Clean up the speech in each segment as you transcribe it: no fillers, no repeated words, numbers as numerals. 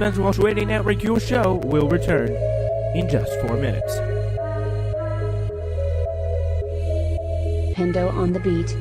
Spencer Walsh Radio Network. Your show will return in just 4 minutes. Hendo on the beat.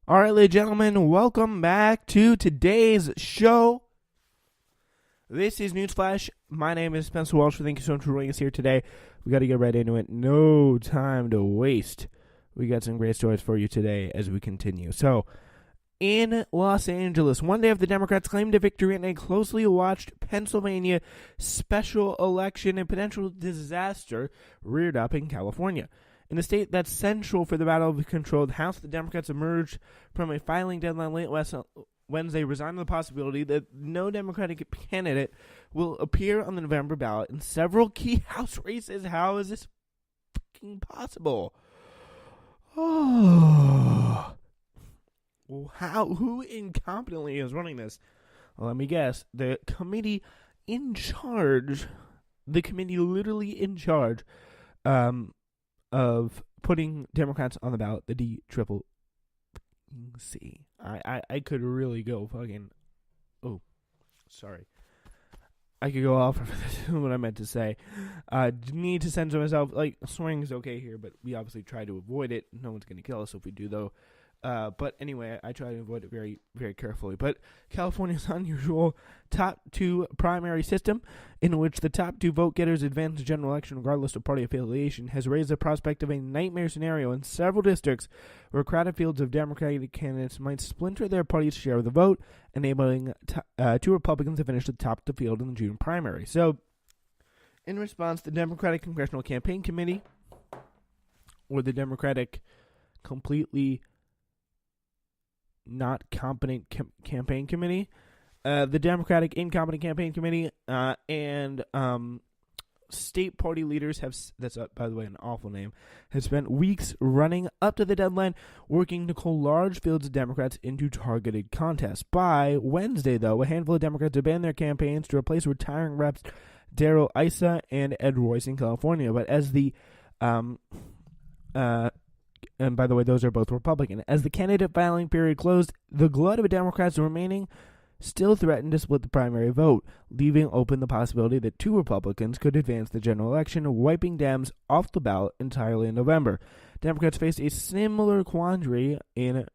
All right, ladies and gentlemen, welcome back to today's show. This is Newsflash. My name is Spencer Walsh. Thank you so much for joining us here today. We got to get right into it. No time to waste. We got some great stories for you today as we continue. So, in Los Angeles, one day after the Democrats claimed a victory in a closely watched Pennsylvania special election, a potential disaster reared up in California. In a state that's central for the battle of the controlled House, the Democrats emerged from a filing deadline late Wednesday, resigning the possibility that no Democratic candidate will appear on the November ballot in several key House races. How is this fucking possible? Oh. Well, who incompetently is running this? Well, let me guess. The committee literally in charge, of putting Democrats on the ballot, the D-triple-C. I could really go fucking. Oh, sorry. I could go off of what I meant to say. Need to censor myself. Like, swearing is okay here, but we obviously try to avoid it. No one's going to kill us if we do, though. But anyway, I try to avoid it very, very carefully. But California's unusual top two primary system, in which the top two vote getters advance the general election regardless of party affiliation, has raised the prospect of a nightmare scenario in several districts where crowded fields of Democratic candidates might splinter their party's share of the vote, enabling two Republicans to finish atop the field in the June primary. So, in response, the Democratic Congressional Campaign Committee, or the Democratic completely not competent campaign committee, the Democratic Incompetent Campaign Committee, and state party leaders that's by the way an awful name, have spent weeks running up to the deadline working to call large fields of Democrats into targeted contests. By Wednesday, though, a handful of Democrats abandoned their campaigns to replace retiring reps Darrell Issa and Ed Royce in California. But as the and by the way, those are both Republican. As the candidate filing period closed, the glut of Democrats remaining still threatened to split the primary vote, leaving open the possibility that two Republicans could advance the general election, wiping Dems off the ballot entirely in November. Democrats faced a similar quandary in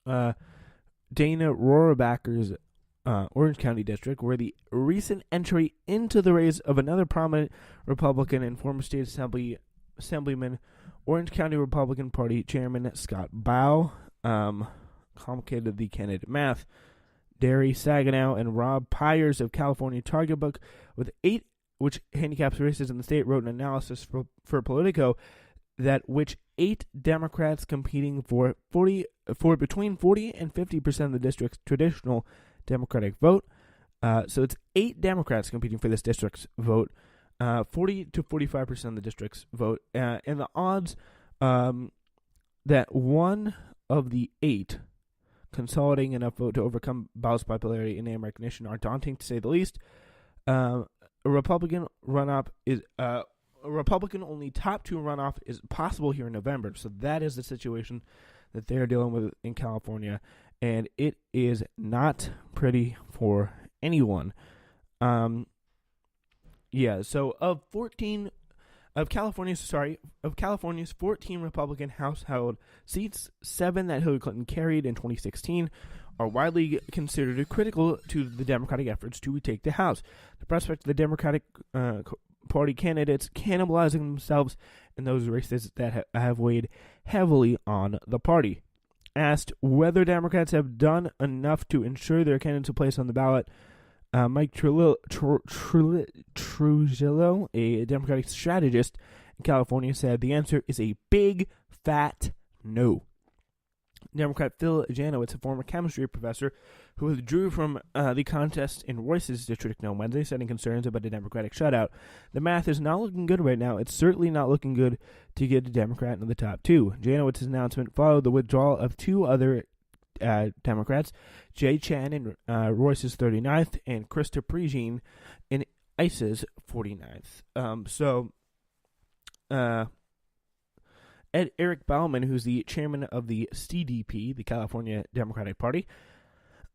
Dana Rohrabacher's Orange County district, where the recent entry into the race of another prominent Republican and former state assemblyman, Orange County Republican Party Chairman Scott Baugh, complicated the candidate math. Derry Saginaw and Rob Pyers of California Target Book, with 8, which handicaps races in the state, wrote an analysis for Politico that which 8 Democrats competing for between 40 and 50% of the district's traditional Democratic vote. So it's 8 Democrats competing for this district's vote. 40 to 45% of the district's vote, and the odds that one of the 8 consolidating enough vote to overcome Baugh's popularity and name recognition are daunting, to say the least. A Republican only top 2 runoff is possible here in November, so that is the situation that they're dealing with in California, and it is not pretty for anyone. Yeah, so of California's 14 Republican household seats, 7 that Hillary Clinton carried in 2016 are widely considered critical to the Democratic efforts to retake the House. The prospect of the Democratic Party candidates cannibalizing themselves in those races that have weighed heavily on the party. Asked whether Democrats have done enough to ensure their candidates are placed on the ballot, Mike Trujillo, a Democratic strategist in California, said the answer is a big, fat no. Democrat Phil Janowitz, a former chemistry professor who withdrew from the contest in Royce's district on Wednesday, citing concerns about a Democratic shutout. The math is not looking good right now. It's certainly not looking good to get a Democrat in the top 2. Janowitz's announcement followed the withdrawal of 2 other Democrats, Jay Chan in Royce's 39th and Krista Prigine in Issa's 49th. Eric Bauman, who's the chairman of the CDP, the California Democratic Party,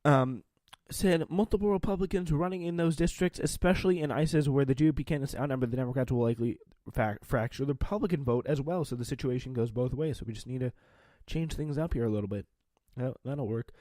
said multiple Republicans running in those districts, especially in Issa's where the GOP candidates outnumber the Democrats, will likely fracture the Republican vote as well. So the situation goes both ways. So we just need to change things up here a little bit. That'll work.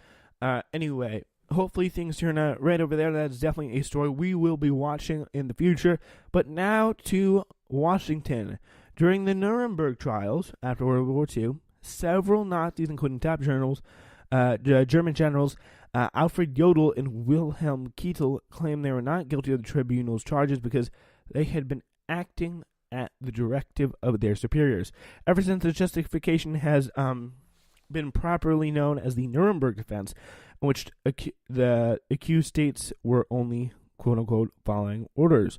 Anyway, hopefully things turn out right over there. That's definitely a story we will be watching in the future. But now to Washington. During the Nuremberg trials after World War II, several Nazis, including top German generals Alfred Jodl and Wilhelm Keitel, claimed they were not guilty of the tribunal's charges because they had been acting at the directive of their superiors. Ever since, the justification has been properly known as the Nuremberg defense, in which the accused states were only, quote-unquote, following orders.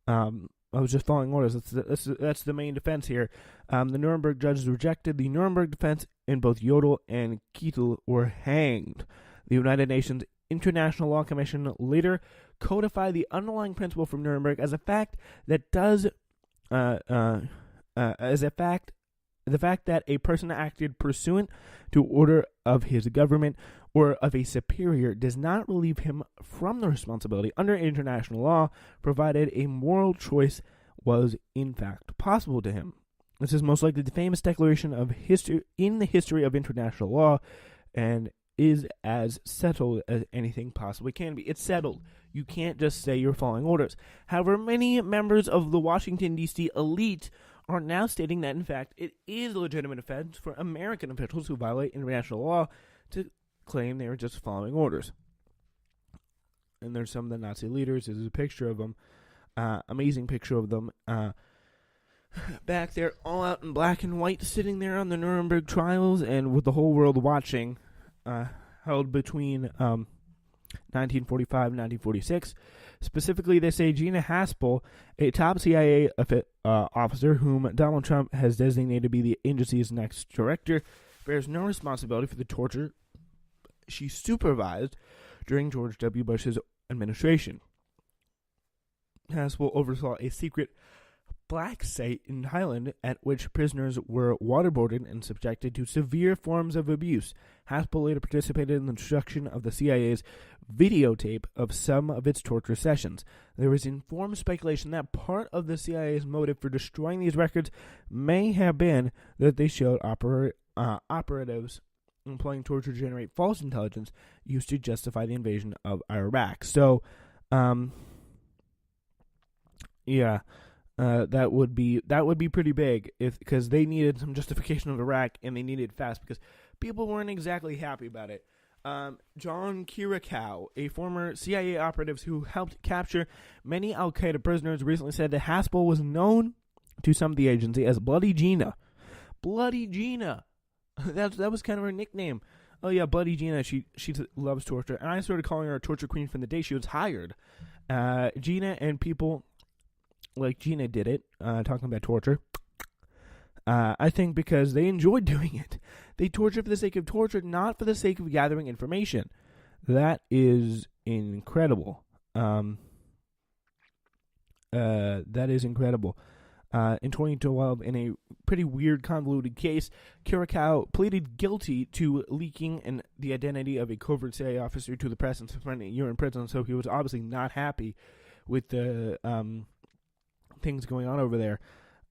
I was just following orders. That's the main defense here. The Nuremberg judges rejected the Nuremberg defense, and both Jodl and Keitel were hanged. The United Nations International Law Commission later codified the underlying principle from Nuremberg as a fact that the fact that a person acted pursuant to order of his government or of a superior does not relieve him from the responsibility under international law, provided a moral choice was in fact possible to him. This is most likely the famous declaration of history in the history of international law, and is as settled as anything possibly can be. It's settled. You can't just say you're following orders. However, many members of the Washington, D.C. elite are now stating that, in fact, it is a legitimate offense for American officials who violate international law to claim they are just following orders. And there's some of the Nazi leaders. There's a picture of them. Amazing picture of them. Back there, all out in black and white, sitting there on the Nuremberg trials, and with the whole world watching, held between 1945 and 1946. Specifically, they say Gina Haspel, a top CIA officer whom Donald Trump has designated to be the agency's next director, bears no responsibility for the torture she supervised during George W. Bush's administration. Haspel oversaw a secret black site in Thailand at which prisoners were waterboarded and subjected to severe forms of abuse. Haspel later participated in the destruction of the CIA's videotape of some of its torture sessions. There is informed speculation that part of the CIA's motive for destroying these records may have been that they showed operatives employing torture to generate false intelligence used to justify the invasion of Iraq. So, that would be pretty big because they needed some justification of Iraq, and they needed it fast because people weren't exactly happy about it. John Kiriakou, a former CIA operative who helped capture many Al-Qaeda prisoners, recently said that Haspel was known to some of the agency as Bloody Gina. Bloody Gina. That was kind of her nickname. Oh yeah, Bloody Gina. She loves torture, and I started calling her a torture queen from the day she was hired. Gina and people like Gina did it, talking about torture. I think because they enjoyed doing it. They torture for the sake of torture, not for the sake of gathering information. That is incredible. That is incredible. In 2012, in a pretty weird, convoluted case, Kiriakou pleaded guilty to leaking the identity of a covert CIA officer to the press and spending a year in prison, so he was obviously not happy with the things going on over there.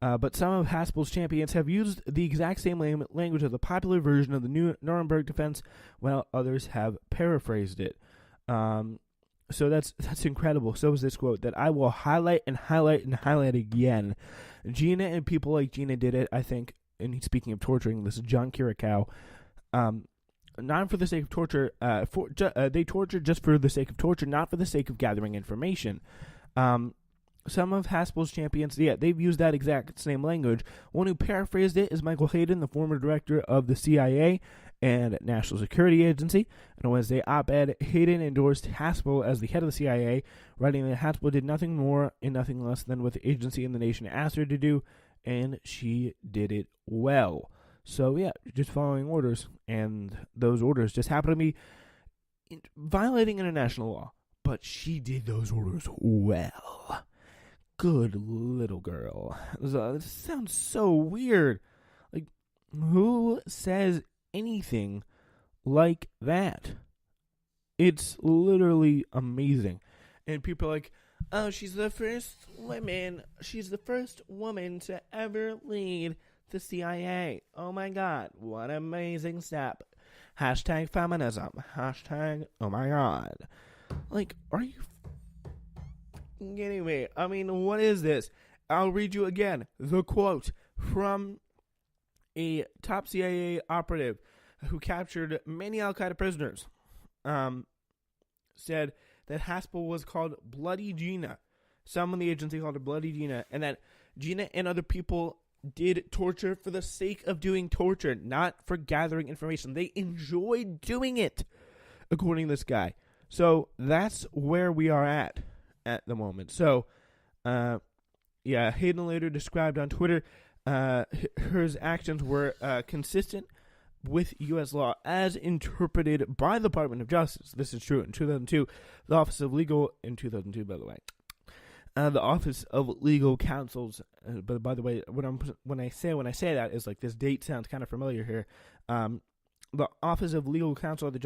But some of Haspel's champions have used the exact same language of the popular version of the new Nuremberg defense, while others have paraphrased it. So that's incredible. So is this quote that I will highlight and highlight and highlight again. Gina and people like Gina did it, I think, and speaking of torturing, this is John Kiriakou, not for the sake of torture, they tortured just for the sake of torture, not for the sake of gathering information. Some of Haspel's champions, they've used that exact same language. One who paraphrased it is Michael Hayden, the former director of the CIA and National Security Agency. In a Wednesday op-ed, Hayden endorsed Haspel as the head of the CIA, writing that Haspel did nothing more and nothing less than what the agency and the nation asked her to do, and she did it well. So, yeah, just following orders, and those orders just happen to be violating international law. But she did those orders well. Good little girl. This sounds so weird. Like, who says anything like that? It's literally amazing. And people are like, oh, she's the first woman to ever lead the CIA. Oh my God, what an amazing step. Hashtag feminism. Hashtag, oh my God. Like, are you kidding me? I mean, what is this? I'll read you again the quote from a top CIA operative who captured many Al-Qaeda prisoners. Said that Haspel was called Bloody Gina. Some in the agency called her Bloody Gina, and that Gina and other people did torture for the sake of doing torture, not for gathering information. They enjoyed doing it, according to this guy. So that's where we are at the moment. So, Hayden later described on Twitter her actions were consistent with U.S. law as interpreted by the Department of Justice. This is true. In 2002, the Office of Legal, in 2002, by the way, the Office of Legal Counsels. But by the way, when I say that is like this date sounds kind of familiar here. The Office of Legal Counsel of the